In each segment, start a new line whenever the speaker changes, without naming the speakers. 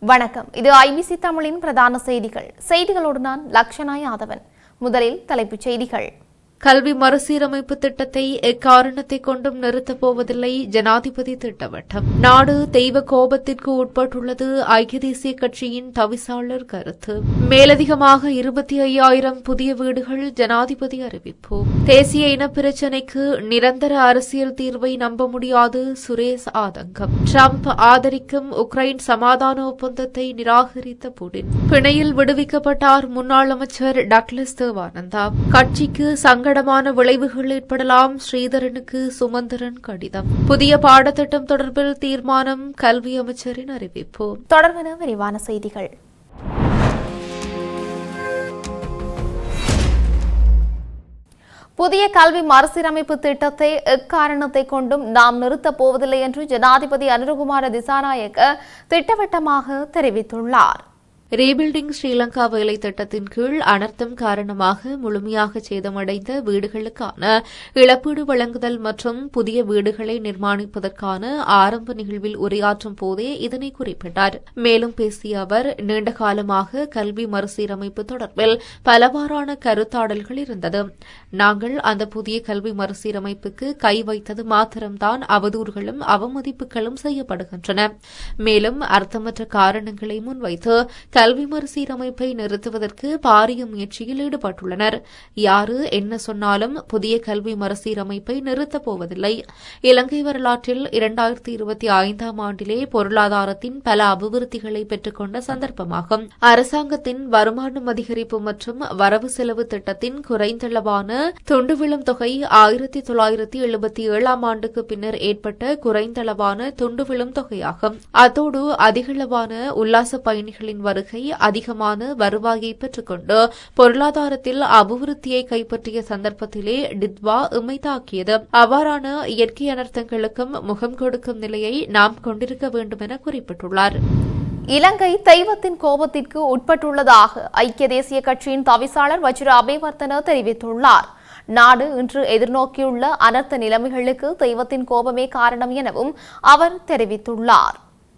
வணக்கம். இது ஐபிசி தமிழின் பிரதான செய்திகளோடு நான் லக்ஷனா யாதவன். முதலில் தலைப்புச் செய்திகள்.
கல்வி மறுசீரமைப்பு திட்டத்தை எக்காரணத்தை கொண்டும் நிறுத்தப் போவதில்லை ஜனாதிபதி திட்டவட்டம். நாடு தெய்வ கோபத்திற்கு உட்பட்டுள்ளது ஐக்கிய தேசிய கட்சியின் தவிசாளர் கருத்து. மேலதிகமாக 25,000 புதிய வீடுகள் ஜனாதிபதி அறிவிப்பு. தேசிய இனப்பிரச்சினைக்கு நிரந்தர அரசியல் தீர்வை நம்ப முடியாது சுரேஷ் ஆதங்கம். டிரம்ப் ஆதரிக்கும் உக்ரைன் சமாதான ஒப்பந்தத்தை நிராகரித்த புடின். பிணையில் விடுவிக்கப்பட்டார் முன்னாள் அமைச்சர் டக்ளஸ் தேவானந்தா. கட்சிக்கு சங்கடமான விளைவுகள் ஏற்படலாம் ஸ்ரீதரனுக்கு சுமந்திரன் கடிதம். புதிய பாடத்திட்டம் தொடர்பில் தீர்மானம் கல்வி அமைச்சரின் அறிவிப்பு.
தொடர்பான விரிவான செய்திகள். புதிய கல்வி மறுசீரமைப்பு திட்டத்தை எக்காரணத்தை கொண்டும் நாம் நிறுத்தப் போவதில்லை என்று ஜனாதிபதி அனுரகுமார திசாநாயக்க திட்டவட்டமாக தெரிவித்துள்ளார்.
ரீபில்டிங் ஸ்ரீலங்கா வேலை திட்டத்தின் கீழ் அனர்த்தம் காரணமாக முழுமையாக சேதமடைந்த வீடுகளுக்கான இழப்பீடு வழங்குதல் மற்றும் புதிய வீடுகளை நிர்மாணிப்பதற்கான ஆரம்ப நிகழ்வில் உரையாற்றும் போதே இதனை குறிப்பிட்டார். மேலும் பேசிய அவர், நீண்ட காலமாக கல்வி மறுசீரமைப்பு தொடர்பில் பலவாறான கருத்தாடல்கள் இருந்தது. நாங்கள் அந்த புதிய கல்வி மறுசீரமைப்புக்கு கை வைத்தது மாத்திரம்தான் அவதூறுகளும் அவமதிப்புகளும் செய்யப்படுகின்றன. மேலும் அர்த்தமற்ற காரணங்களை முன்வைத்து கல்வி மறுசீரமைப்பை நிறுத்துவதற்கு பாரிய முயற்சியில் ஈடுபட்டுள்ளனர். யாரு என்ன சொன்னாலும் புதிய கல்வி மறுசீரமைப்பை நிறுத்தப் போவதில்லை. இலங்கை வரலாற்றில் 2025 ஆண்டிலே பொருளாதாரத்தின் பல அபிவிருத்திகளை பெற்றுக்கொண்ட சந்தர்ப்பமாகும். அரசாங்கத்தின் வருமானம் அதிகரிப்பு மற்றும் வரவு செலவு திட்டத்தின் குறைந்தளவான துண்டு விழும் தொகை 1977 ஆண்டுக்கு பின்னர் ஏற்பட்ட குறைந்தளவான துண்டு விழும் தொகையாகும். அதோடு அதிகளவான உல்லாச பயணிகளின் வருகை அதிகமான வருவாயை பெற்றுக்கொண்டு பொருளாதாரத்தில் அபிவிருத்தியை கைப்பற்றிய சந்தர்ப்பத்திலே டித்வா எம்மை தாக்கியது. அவ்வாறான இயற்கை அனர்த்தங்களுக்கும் முகம் கொடுக்கும் நிலையை நாம் கொண்டிருக்க வேண்டும் என குறிப்பிட்டுள்ளார்.
இலங்கை தெய்வத்தின் கோபத்திற்கு உட்பட்டுள்ளதாக ஐக்கிய தேசிய கட்சியின் தவிசாளர் வஜ்ர அபேவர்த்தன தெரிவித்துள்ளார். நாடு இன்று எதிர்நோக்கியுள்ள அனர்த்த நிலைமைகளுக்கு தெய்வத்தின் கோபமே காரணம் எனவும் அவர் தெரிவித்துள்ளார்.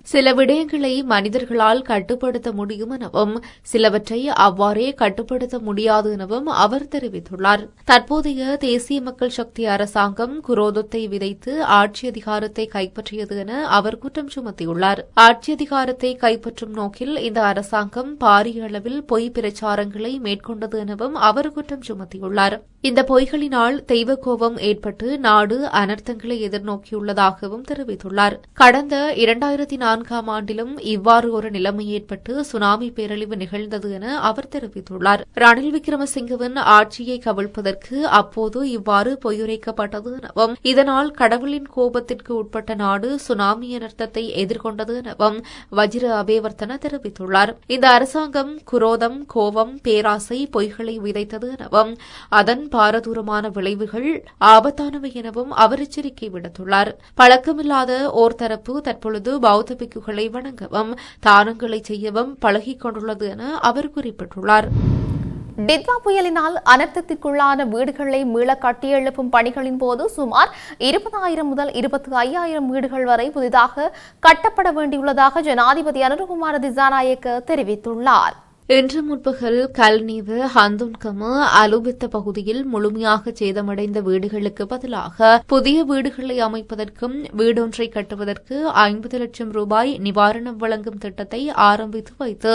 சில விடயங்களை மனிதர்களால் கட்டுப்படுத்த முடியும் எனவும் சிலவற்றை அவ்வாறே கட்டுப்படுத்த முடியாது எனவும் அவர் தெரிவித்துள்ளார். தற்போதைய தேசிய மக்கள் சக்தி அரசாங்கம் குரோதத்தை விதைத்து ஆட்சி அதிகாரத்தை கைப்பற்றியது என அவர் குற்றம் சுமத்தியுள்ளார். ஆட்சி அதிகாரத்தை கைப்பற்றும் நோக்கில் இந்த அரசாங்கம் பாரிய அளவில் பொய் பிரச்சாரங்களை மேற்கொண்டது எனவும் அவர் குற்றம் சுமத்தியுள்ளார். இந்த பொய்களினால் தெய்வ கோபம் ஏற்பட்டு நாடு அனர்த்தங்களை எதிர்நோக்கியுள்ளதாகவும் தெரிவித்துள்ளார். கடந்த 2004 ஆண்டிலும் இவ்வாறு ஒரு நிலைமை ஏற்பட்டு சுனாமி பேரழிவு நிகழ்ந்தது என அவர் தெரிவித்துள்ளார். ரணில் விக்ரமசிங்கவின் ஆட்சியை கவிழ்ப்பதற்கு அப்போது இவ்வாறு பொய்யுரைக்கப்பட்டது எனவும் இதனால் கடவுளின் கோபத்திற்கு உட்பட்ட நாடு சுனாமி அனர்த்தத்தை எதிர்கொண்டது எனவும் வஜ்ர அபேவர்த்தன தெரிவித்துள்ளார். இந்த அரசாங்கம் குரோதம், கோபம், பேராசை, பொய்களை விதைத்தது எனவும் அதன் பாரதூரமான விளைவுகள் ஆபத்தானவை எனவும் அவர் எச்சரிக்கை விடுத்துள்ளார். பழக்கமில்லாத ஓர் தரப்பு தற்பொழுது பௌத்த பிக்குகளை வணங்கவும் தானங்களை செய்யவும் பழகிக் கொண்டுள்ளது என அவர் குறிப்பிட்டுள்ளார்.
டித்வா புயலினால் அனர்த்தத்திற்குள்ளான வீடுகளை மீள கட்டியெழுப்பும் பணிகளின் போது சுமார் 20,000 முதல் 25,000 வீடுகள் வரை புதிதாக கட்டப்பட வேண்டியுள்ளதாக ஜனாதிபதி அனுரகுமார திசாநாயக்க தெரிவித்துள்ளார்.
இன்று முற்பகல் கல்நீவு ஹந்துன்கம அலுபித்த பகுதியில் முழுமையாக சேதமடைந்த வீடுகளுக்கு பதிலாக புதிய வீடுகளை அமைப்பதற்கும் வீடொன்றை கட்டுவதற்கு 50 லட்சம் ரூபாய் நிவாரணம் வழங்கும் திட்டத்தை ஆரம்பித்து வைத்து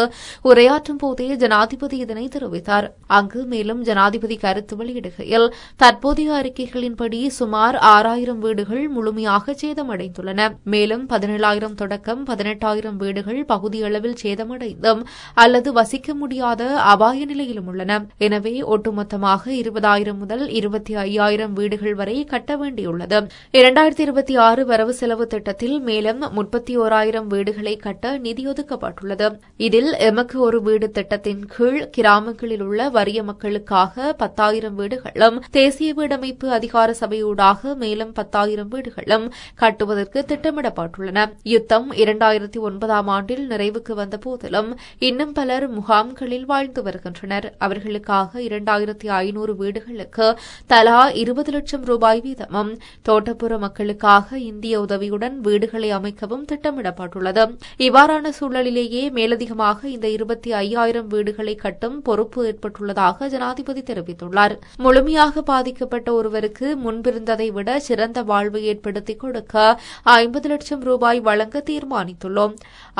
உரையாற்றும் போதே ஜனாதிபதி இதனை தெரிவித்தார். அங்கு மேலும் ஜனாதிபதி கருத்து வெளியிடுகையில், தற்போதைய அறிக்கைகளின்படி சுமார் 6,000 வீடுகள் முழுமையாக சேதமடைந்துள்ளன. மேலும் 17,000 தொடக்கம் 18,000 வீடுகள் பகுதியளவில் சேதமடைந்தும் அல்லது வசிக்க முடியாத அபாய நிலையிலும் உள்ளன. எனவே ஒட்டுமொத்தமாக 20,000 முதல் 25,000 வீடுகள் வரை கட்ட வேண்டியுள்ளது. 2026 வரவு செலவு திட்டத்தில் மேலும் 31,000 வீடுகளை கட்ட நிதி ஒதுக்கப்பட்டுள்ளது. இதில் எமக்கு ஒரு வீடு திட்டத்தின் கீழ் கிராமங்களில் உள்ள வறிய மக்களுக்காக 10,000 வீடுகளும் தேசிய வீடமைப்பு அதிகார சபையூடாக மேலும் 10,000 வீடுகளும் கட்டுவதற்கு திட்டமிடப்பட்டுள்ளன. யுத்தம் 2009 ஆண்டில் நிறைவுக்கு வந்த போதிலும் இன்னும் பலர் முகாம்களில் வாழ்ந்து வருகின்றனர். அவர்களுக்காக 2500 வீடுகளுக்கு தலா 20 லட்சம் ரூபாய் வீதமும், தோட்டப்புற மக்களுக்காக இந்திய உதவியுடன் வீடுகளை அமைக்கவும் திட்டமிடப்பட்டுள்ளது. இவ்வாறான சூழலிலேயே மேலதிகமாக இந்த 25,000 வீடுகளை கட்டும் பொறுப்பு ஏற்பட்டுள்ளதாக ஜனாதிபதி தெரிவித்துள்ளார். முழுமையாக பாதிக்கப்பட்ட ஒருவருக்கு முன்பிருந்ததை விட சிறந்த வாழ்வை ஏற்படுத்திக் கொடுக்க 50 லட்சம் ரூபாய் வழங்க தீர்மானித்துள்ளோம்.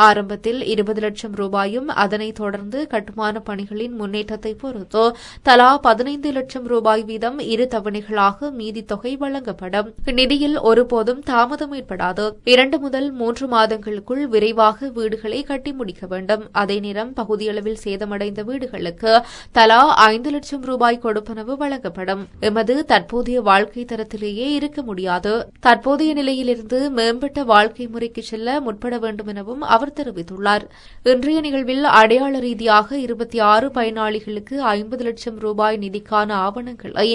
ஆரம்பத்தில் 20 லட்சம் ரூபாயும், அதனைத் தொடர்ந்து கட்டுமான பணிகளின் முன்னேற்றத்தை பொறுத்து தலா 15 லட்சம் ரூபாய் வீதம் 2 தவணைகளாக மீதி தொகை வழங்கப்படும். நிதியில் ஒருபோதும் தாமதம் ஏற்படாது. 2 முதல் 3 மாதங்களுக்குள் விரைவாக வீடுகளை கட்டி முடிக்க வேண்டும். அதே நேரம் பகுதியளவில் சேதமடைந்த வீடுகளுக்கு தலா 5 லட்சம் ரூபாய் கொடுப்பனவு வழங்கப்படும். எமது தற்போதைய வாழ்க்கை தரத்திலேயே இருக்க முடியாது. தற்போதைய நிலையிலிருந்து மேம்பட்ட வாழ்க்கை முறைக்கு செல்ல முற்பட வேண்டும் எனவும் அவர் தெரிவித்துள்ளார். இன்றைய நிகழ்வில் அடையாள ரீதியாக 26 பயனாளிகளுக்கு 50 லட்சம் ரூபாய் நிதிக்கான ஆவணங்களை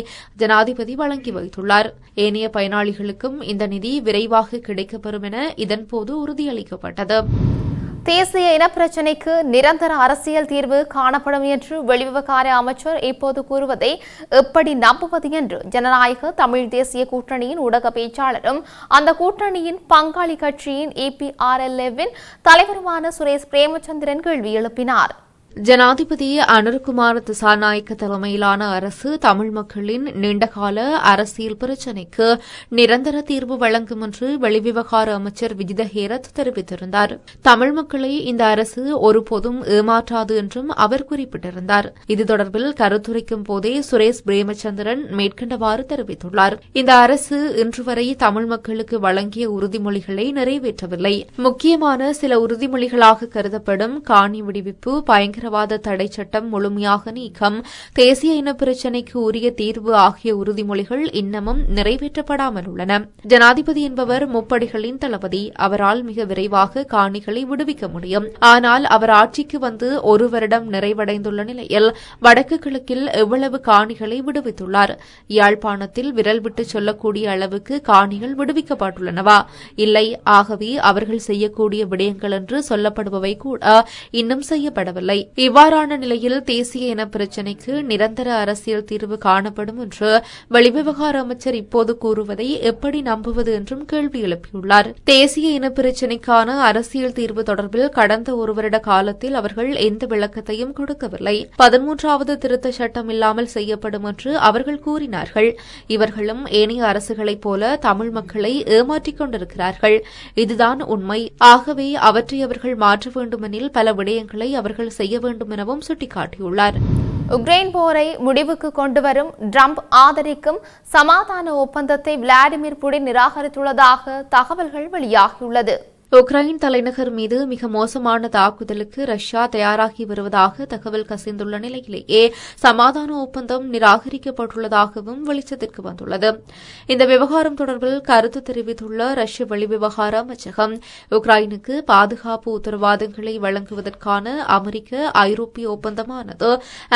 ஜனாதிபதி வழங்கி வைத்துள்ளார். ஏனைய பயனாளிகளுக்கும் இந்த நிதி விரைவாக கிடைக்கப்பெறும் என இதன்போது உறுதியளிக்கப்பட்டது.
தேசிய இனப்பிரச்சினைக்கு நிரந்தர அரசியல் தீர்வு காணப்படும் என்று வெளிவிவகார அமைச்சர் இப்போது கூறுவதை எப்படி நம்புவது என்று ஜனநாயக தமிழ் தேசிய கூட்டணியின் ஊடக பேச்சாளரும் அந்த கூட்டணியின் பங்காளி கட்சியின் EPRLF-இன் தலைவருமான சுரேஷ் பிரேமச்சந்திரன் கேள்வி எழுப்பினார்.
ஜனாதிபதி அனுர்குமார் திசாநாயக்க தலைமையிலான அரசு தமிழ் மக்களின் நீண்டகால அரசியல் பிரச்சினைக்கு நிரந்தர தீர்வு வழங்கும் என்று வெளிவிவகார அமைச்சர் விஜித ஹேரத் தெரிவித்திருந்தார். தமிழ் மக்களை இந்த அரசு ஒருபோதும் ஏமாற்றாது என்றும் அவர் குறிப்பிட்டிருந்தார். இது தொடர்பில் கருத்துரைக்கும் போதே சுரேஷ் பிரேமச்சந்திரன் மேற்கண்டவாறு தெரிவித்துள்ளார். இந்த அரசு இன்று வரை தமிழ் மக்களுக்கு வழங்கிய உறுதிமொழிகளை நிறைவேற்றவில்லை. முக்கியமான சில உறுதிமொழிகளாக கருதப்படும் காணி விடுவிப்பு, பயங்கரவாத தடை சட்டம் முழுமையாக நீக்கம், தேசிய இனப்பிரச்சினைக்கு உரிய தீர்வு ஆகிய உறுதிமொழிகள் இன்னமும் நிறைவேற்றப்படாமல் உள்ளன. ஜனாதிபதி என்பவர் முப்படைகளின் தளபதி. அவரால் மிக விரைவாக காணிகளை விடுவிக்க முடியும். ஆனால் அவர் ஆட்சிக்கு வந்து 1 வருடம் நிறைவடைந்துள்ள நிலையில் வடக்கு கிழக்கில் எவ்வளவு காணிகளை விடுவித்துள்ளார்? யாழ்ப்பாணத்தில் விரல் விட்டு சொல்லக்கூடிய அளவுக்கு காணிகள் விடுவிக்கப்பட்டுள்ளனவா? இல்லை. ஆகவே அவர்கள் செய்யக்கூடிய விடயங்கள் என்று சொல்லப்படுபவை கூட இன்னும் செய்யப்படவில்லை. இவ்வாறான நிலையில் தேசிய இனப்பிரச்சினைக்கு நிரந்தர அரசியல் தீர்வு காணப்படும் என்று வெளிவிவகார அமைச்சர் இப்போது கூறுவதை எப்படி நம்புவது என்றும் கேள்வி எழுப்பியுள்ளார். தேசிய இனப்பிரச்சினைக்கான அரசியல் தீர்வு தொடர்பில் கடந்த 1 வருட காலத்தில் அவர்கள் எந்த விளக்கத்தையும் கொடுக்கவில்லை. 13வது திருத்த சட்டம் இல்லாமல் செய்யப்படும் என்று அவர்கள் கூறினார்கள். இவர்களும் ஏனைய அரசுகளைப் போல தமிழ் மக்களை ஏமாற்றிக் கொண்டிருக்கிறார்கள். இதுதான் உண்மை. ஆகவே அவற்றை அவர்கள் மாற்ற வேண்டுமெனில் பல விடயங்களை அவர்கள் செய்ய வேண்டும் எனவும் சுட்டிக்காட்டியுள்ளார்.
உக்ரைன் போரை முடிவுக்கு கொண்டுவரும் ட்ரம்ப் ஆதரிக்கும் சமாதான ஒப்பந்தத்தை விளாடிமிர் புடின் நிராகரித்துள்ளதாக தகவல்கள் வெளியாகியுள்ளது.
உக்ரைன் தலைநகர் மீது மிக மோசமான தாக்குதலுக்கு ரஷ்யா தயாராகி வருவதாக தகவல் கசிந்துள்ள நிலையிலேயே சமாதான ஒப்பந்தம் நிராகரிக்கப்பட்டுள்ளதாகவும் வெளிச்சத்திற்கு வந்துள்ளது. இந்த விவகாரம் தொடர்பில் கருத்து தெரிவித்துள்ள ரஷ்ய வெளிவிவகார அமைச்சகம், உக்ரைனுக்கு பாதுகாப்பு உத்தரவாதங்களை வழங்குவதற்கான அமெரிக்க ஐரோப்பிய ஒப்பந்தமானது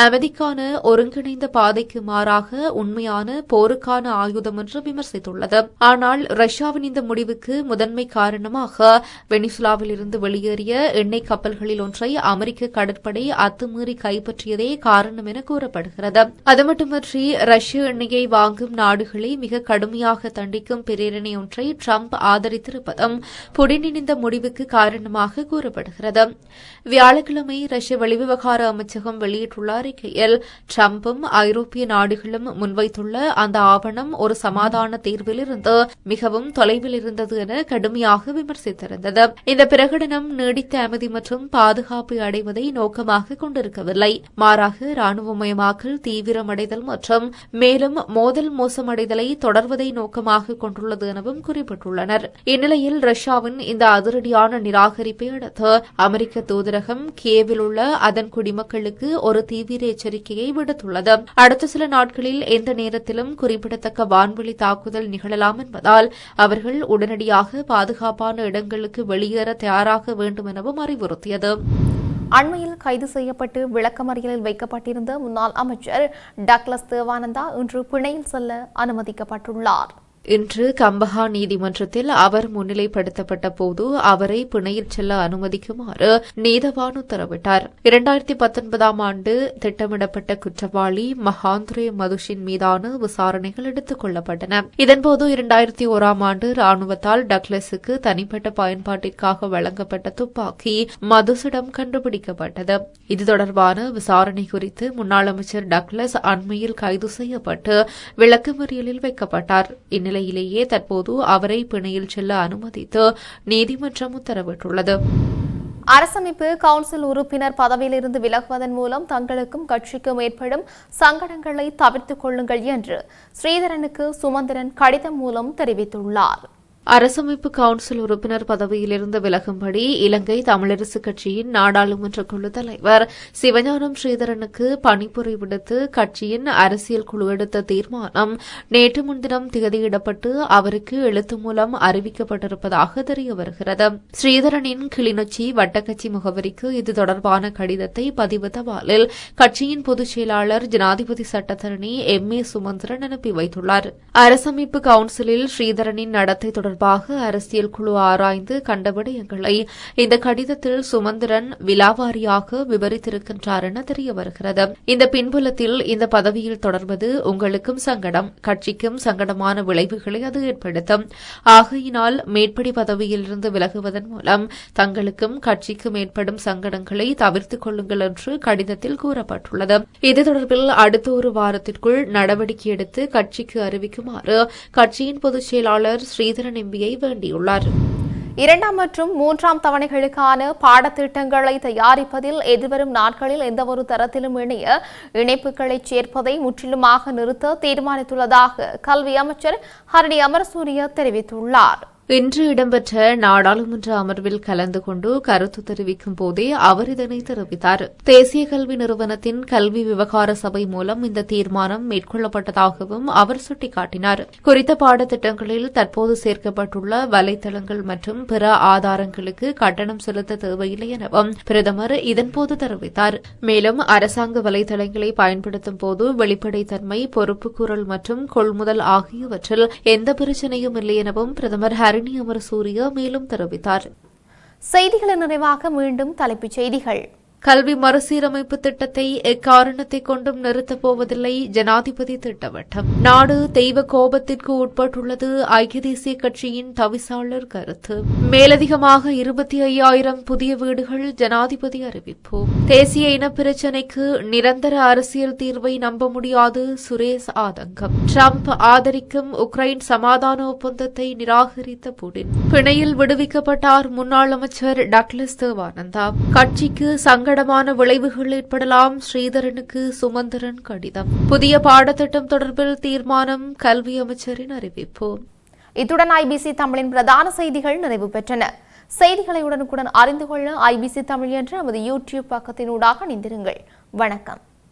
அமைதிக்கான ஒருங்கிணைந்த பாதைக்கு மாறாக உண்மையான போருக்கான ஆயுதம் என்று விமர்சித்துள்ளது. ஆனால் ரஷ்யாவின் இந்த முடிவுக்கு முதன்மை காரணமாக வெனிசுலாவில் இருந்து வெளியேறிய எண்ணெய் கப்பல்களில் ஒன்றை அமெரிக்க கடற்படை அத்துமீறி கைப்பற்றியதே காரணம் என கூறப்படுகிறது. அது மட்டுமன்றி ரஷ்ய எண்ணெயை வாங்கும் நாடுகளை மிக கடுமையாக தண்டிக்கும் பிரேரணை ஒன்றை ட்ரம்ப் ஆதரித்திருப்பதும் புடினின் இந்த முடிவுக்கு காரணமாக கூறப்படுகிறது. வியாழக்கிழமை ரஷ்ய வெளிவிவகார அமைச்சகம் வெளியிட்டுள்ள அறிக்கையில், ட்ரம்பும் ஐரோப்பிய நாடுகளும் முன்வைத்துள்ள அந்த ஆவணம் ஒரு சமாதான தீர்விலிருந்து மிகவும் தொலைவில் இருந்தது என கடுமையாக விமர்சித்தது. இந்த பிரகடனம் நீடித்த அமைதி மற்றும் பாதுகாப்பை அடைவதை நோக்கமாக கொண்டிருக்கவில்லை. மாறாக ராணுவமயமாக்கல், தீவிரமடைதல் மற்றும் மேலும் மோதல் மோசமடைதலை தொடர்வதை நோக்கமாக கொண்டுள்ளது எனவும் குறிப்பிட்டுள்ளனர். இந்நிலையில் ரஷ்யாவின் இந்த அதிரடியான நிராகரிப்பை அடுத்து அமெரிக்க தூதரகம் கியேவில் உள்ள அதன் குடிமக்களுக்கு ஒரு தீவிர எச்சரிக்கையை விடுத்துள்ளது. அடுத்த சில நாட்களில் எந்த நேரத்திலும் குறிப்பிடத்தக்க வான்வெளி தாக்குதல் நிகழலாம் என்பதால் அவர்கள் உடனடியாக பாதுகாப்பான இடங்களுக்கு வெளியேற தயாராக வேண்டும் எனவும் அறிவுறுத்தியது.
அண்மையில் கைது செய்யப்பட்டு விளக்கமறியலில் வைக்கப்பட்டிருந்த முன்னாள் அமைச்சர் டக்ளஸ் தேவானந்தா இன்று பிணையில் செல்ல அனுமதிக்கப்பட்டுள்ளார்.
இன்று கம்பஹா நீதிமன்றத்தில் அவர் முன்னிலைப்படுத்தப்பட்ட போது அவரை பிணையில் செல்ல அனுமதிக்குமாறு நீதவான் உத்தரவிட்டார். 2019 ஆண்டு திட்டமிடப்பட்ட குற்றவாளி மஹாந்திரே மதுஷின் மீதான விசாரணைகள் எடுத்துக் கொள்ளப்பட்டன. இதன்போது 2001 ஆண்டு ராணுவத்தால் டக்ளஸுக்கு தனிப்பட்ட பயன்பாட்டிற்காக வழங்கப்பட்ட துப்பாக்கி மதுசிடம் கண்டுபிடிக்கப்பட்டது. இது தொடர்பான விசாரணை குறித்து முன்னாள் அமைச்சர் டக்ளஸ் அண்மையில் கைது செய்யப்பட்டு விளக்கமறியலில் வைக்கப்பட்டார். இந்நிலையிலேயே தற்போது அவரை பிணையில் செல்ல அனுமதித்து நீதிமன்றம் உத்தரவிட்டுள்ளது.
அரசமைப்பு கவுன்சில் உறுப்பினர் பதவியிலிருந்து விலகுவதன் மூலம் தங்களுக்கும் கட்சிக்கும் ஏற்படும் சங்கடங்களை தவிர்த்துக் கொள்ளுங்கள் என்று ஸ்ரீதரனுக்கு சுமந்திரன் கடிதம் மூலம் தெரிவித்துள்ளார்.
அரசமைப்பு கவுன்சில் உறுப்பினர் பதவியிலிருந்து விலகும்படி இலங்கை தமிழரசுக் கட்சியின் நாடாளுமன்ற குழு தலைவர் சிவஞானம் ஸ்ரீதரனுக்கு பணிப்புரை விடுத்து கட்சியின் அரசியல் குழு எடுத்த தீர்மானம் நேற்று முன்தினம் திகதியிடப்பட்டு அவருக்கு எழுத்து மூலம் அறிவிக்கப்பட்டிருப்பதாக தெரியவருகிறது. ஸ்ரீதரனின் கிளிநொச்சி வட்டக்கட்சி முகவரிக்கு இது தொடர்பான கடிதத்தை பதிவு தபாலில் கட்சியின் பொதுச் செயலாளர் ஜனாதிபதி சட்டத்தரணி MA சுமந்திரன் அனுப்பி வைத்துள்ளார். அரசமைப்பு கவுன்சிலில் ஸ்ரீதரனின் நடத்தை தொடர்பாக அரசியல் குழு ஆராய்ந்து கண்ட விடயங்களை இந்த கடிதத்தில் சுமந்திரன் விலாவாரியாக விவரித்திருக்கின்றார் என தெரியவருகிறது. இந்த பின்புலத்தில் இந்த பதவியில் தொடர்வது உங்களுக்கும் சங்கடம், கட்சிக்கும் சங்கடமான விளைவுகளை அது ஏற்படுத்தும். ஆகையினால் மேற்படி பதவியிலிருந்து விலகுவதன் மூலம் தங்களுக்கும் கட்சிக்கும் ஏற்படும் சங்கடங்களை தவிர்த்துக் கொள்ளுங்கள் என்று கடிதத்தில் கூறப்பட்டுள்ளது. இது தொடர்பில் அடுத்த ஒரு வாரத்திற்குள் நடவடிக்கை எடுத்து கட்சிக்கு அறிவிக்குமாறு கட்சியின் பொதுச் செயலாளர் ஸ்ரீதரன் MBயை வேண்டியுள்ளார்.
2 மற்றும் 3ஆம் தவணைகளுக்கான பாடத்திட்டங்களை தயாரிப்பதில் எதிர்வரும் நாட்களில் எந்தவொரு தரத்திலும் இணைய இணைப்புகளை சேர்ப்பதை முற்றிலுமாக நிறுத்த தீர்மானித்துள்ளதாக கல்வி அமைச்சர் ஹரணி அமரசூரிய தெரிவித்துள்ளார்.
இன்று இடம்பெற்ற நாடாளுமன்ற அமர்வில் கலந்து கொண்டு கருத்து தெரிவிக்கும் போதே அவர் இதனை தெரிவித்தார். தேசிய கல்வி நிறுவனத்தின் கல்வி விவகார சபை மூலம் இந்த தீர்மானம் மேற்கொள்ளப்பட்டதாகவும் அவர் சுட்டிக்காட்டினார். குறித்த பாடத்திட்டங்களில் தற்போது சேர்க்கப்பட்டுள்ள வலைதளங்கள் மற்றும் பிற ஆதாரங்களுக்கு கட்டணம் செலுத்த தேவையில்லை எனவும் பிரதமர் இதன்போது தெரிவித்தார். மேலும் அரசாங்க வலைதளங்களை பயன்படுத்தும் போது வெளிப்படைத்தன்மை, பொறுப்புக்கூறல் மற்றும் கொள்முதல் ஆகியவற்றில் எந்த பிரச்சினையும் இல்லை எனவும் பிரதமர் ஹரணி அமரசூரிய மேலும் தெரிவித்தார்.
செய்திகளின் நிறைவாக மீண்டும் தலைப்புச் செய்திகள்.
கல்வி மறுசீரமைப்பு திட்டத்தை எக்காரணத்தை கொண்டும் நிறுத்தப் போவதில்லை ஜனாதிபதி திட்டவட்டம். நாடு தெய்வ கோபத்திற்கு உட்பட்டுள்ளது ஐக்கிய தேசிய கட்சியின் தவிசாளர் கருத்து. மேலதிகமாக 25,000 புதிய வீடுகள் ஜனாதிபதி அறிவிப்பு. தேசிய இனப்பிரச்சினைக்கு நிரந்தர அரசியல் தீர்வை நம்ப முடியாது சுரேஷ் ஆதங்கம். டிரம்ப் ஆதரிக்கும் உக்ரைன் சமாதான ஒப்பந்தத்தை நிராகரித்த புடின். பிணையில் விடுவிக்கப்பட்டார் முன்னாள் அமைச்சர் டக்ளஸ் தேவானந்தா. கட்சிக்கு சங்கடமான விளைவுகள் ஏற்படலாம் ஸ்ரீதரனுக்கு சுமந்திரன் கடிதம். புதிய பாடத்திட்டம் தொடர்பில் தீர்மானம் கல்வி அமைச்சரின் அறிவிப்பு.
இத்துடன் IBC தமிழின் பிரதான செய்திகள் நிறைவு பெற்றன. செய்திகளை உடனுக்குடன் அறிந்து கொள்ள IBC தமிழ் என்ற நமது YouTube பக்கத்தினூடாக இணைந்திருங்கள். வணக்கம்.